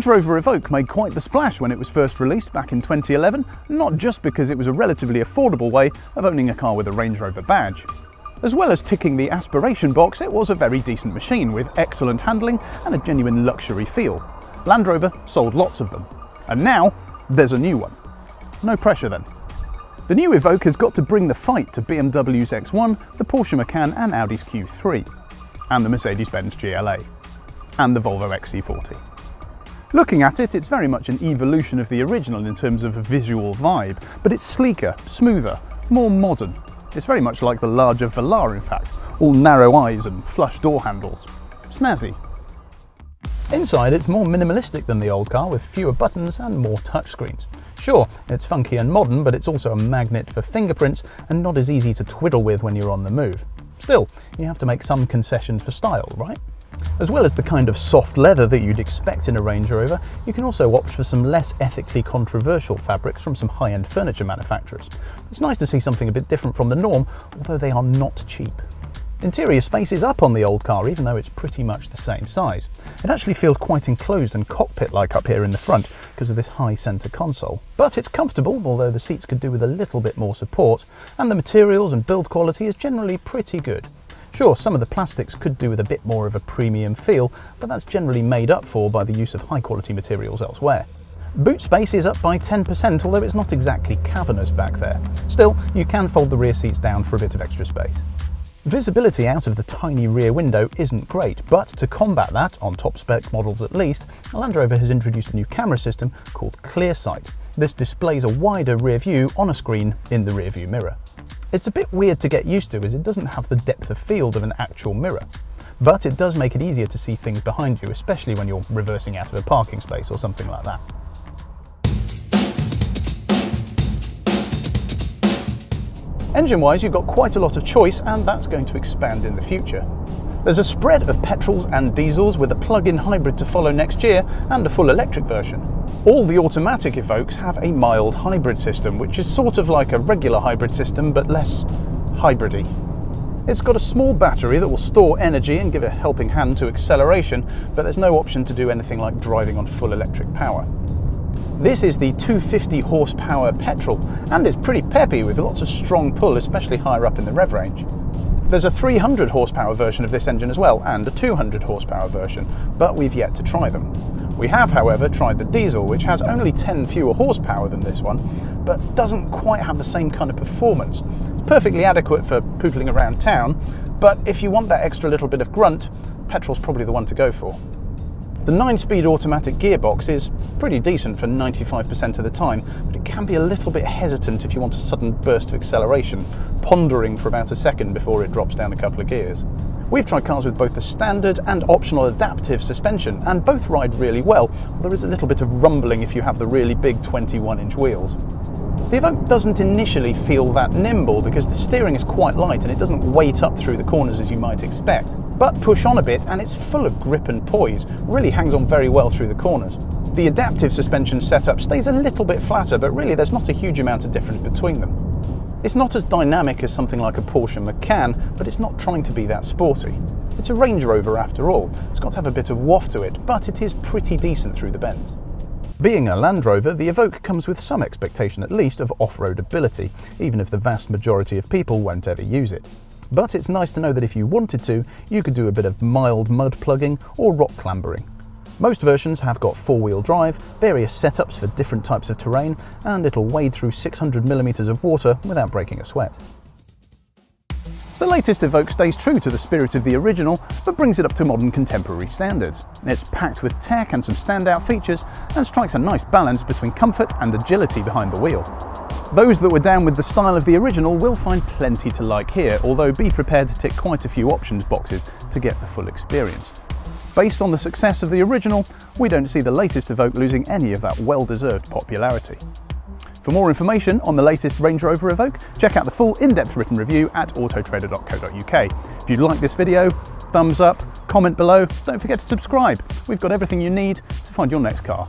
Range Rover Evoque made quite the splash when it was first released back in 2011, not just because it was a relatively affordable way of owning a car with a Range Rover badge. As well as ticking the aspiration box, it was a very decent machine with excellent handling and a genuine luxury feel. Land Rover sold lots of them. And now, there's a new one. No pressure then. The new Evoque has got to bring the fight to BMW's X1, the Porsche Macan and Audi's Q3, and the Mercedes-Benz GLA, and the Volvo XC40. Looking at it, it's very much an evolution of the original in terms of visual vibe, but it's sleeker, smoother, more modern. It's very much like the larger Velar in fact, all narrow eyes and flush door handles. Snazzy. Inside it's more minimalistic than the old car with fewer buttons and more touchscreens. Sure, it's funky and modern, but it's also a magnet for fingerprints and not as easy to twiddle with when you're on the move. Still, you have to make some concessions for style, right? As well as the kind of soft leather that you'd expect in a Range Rover, you can also opt for some less ethically controversial fabrics from some high-end furniture manufacturers. It's nice to see something a bit different from the norm, although they are not cheap. Interior space is up on the old car, even though it's pretty much the same size. It actually feels quite enclosed and cockpit-like up here in the front because of this high centre console. But it's comfortable, although the seats could do with a little bit more support, and the materials and build quality is generally pretty good. Sure, some of the plastics could do with a bit more of a premium feel, but that's generally made up for by the use of high-quality materials elsewhere. Boot space is up by 10%, although it's not exactly cavernous back there. Still, you can fold the rear seats down for a bit of extra space. Visibility out of the tiny rear window isn't great, but to combat that, on top spec models at least, Land Rover has introduced a new camera system called ClearSight. This displays a wider rear view on a screen in the rear view mirror. It's a bit weird to get used to as it doesn't have the depth of field of an actual mirror, but it does make it easier to see things behind you, especially when you're reversing out of a parking space or something like that. Engine-wise, you've got quite a lot of choice, and that's going to expand in the future. There's a spread of petrols and diesels with a plug-in hybrid to follow next year and a full electric version. All the automatic Evoques have a mild hybrid system, which is sort of like a regular hybrid system but less hybridy. It's got a small battery that will store energy and give a helping hand to acceleration, but there's no option to do anything like driving on full electric power. This is the 250 horsepower petrol, and it's pretty peppy with lots of strong pull, especially higher up in the rev range. There's a 300 horsepower version of this engine as well, and a 200 horsepower version, but we've yet to try them. We have, however, tried the diesel, which has only 10 fewer horsepower than this one, but doesn't quite have the same kind of performance. It's perfectly adequate for pootling around town, but if you want that extra little bit of grunt, petrol's probably the one to go for. The 9-speed automatic gearbox is pretty decent for 95% of the time, but it can be a little bit hesitant if you want a sudden burst of acceleration, pondering for about a second before it drops down a couple of gears. We've tried cars with both the standard and optional adaptive suspension, and both ride really well. There is a little bit of rumbling if you have the really big 21-inch wheels. The Evoque doesn't initially feel that nimble because the steering is quite light and it doesn't weight up through the corners as you might expect. But push on a bit and it's full of grip and poise, really hangs on very well through the corners. The adaptive suspension setup stays a little bit flatter, but really there's not a huge amount of difference between them. It's not as dynamic as something like a Porsche Macan, but it's not trying to be that sporty. It's a Range Rover after all. It's got to have a bit of waft to it, but it is pretty decent through the bends. Being a Land Rover, the Evoque comes with some expectation at least of off-road ability, even if the vast majority of people won't ever use it. But it's nice to know that if you wanted to, you could do a bit of mild mud plugging or rock clambering. Most versions have got four-wheel drive, various setups for different types of terrain, and it'll wade through 600mm of water without breaking a sweat. The latest Evoque stays true to the spirit of the original, but brings it up to modern contemporary standards. It's packed with tech and some standout features, and strikes a nice balance between comfort and agility behind the wheel. Those that were down with the style of the original will find plenty to like here, although be prepared to tick quite a few options boxes to get the full experience. Based on the success of the original, we don't see the latest Evoque losing any of that well-deserved popularity. For more information on the latest Range Rover Evoque, check out the full in-depth written review at autotrader.co.uk. If you like this video, thumbs up, comment below, don't forget to subscribe. We've got everything you need to find your next car.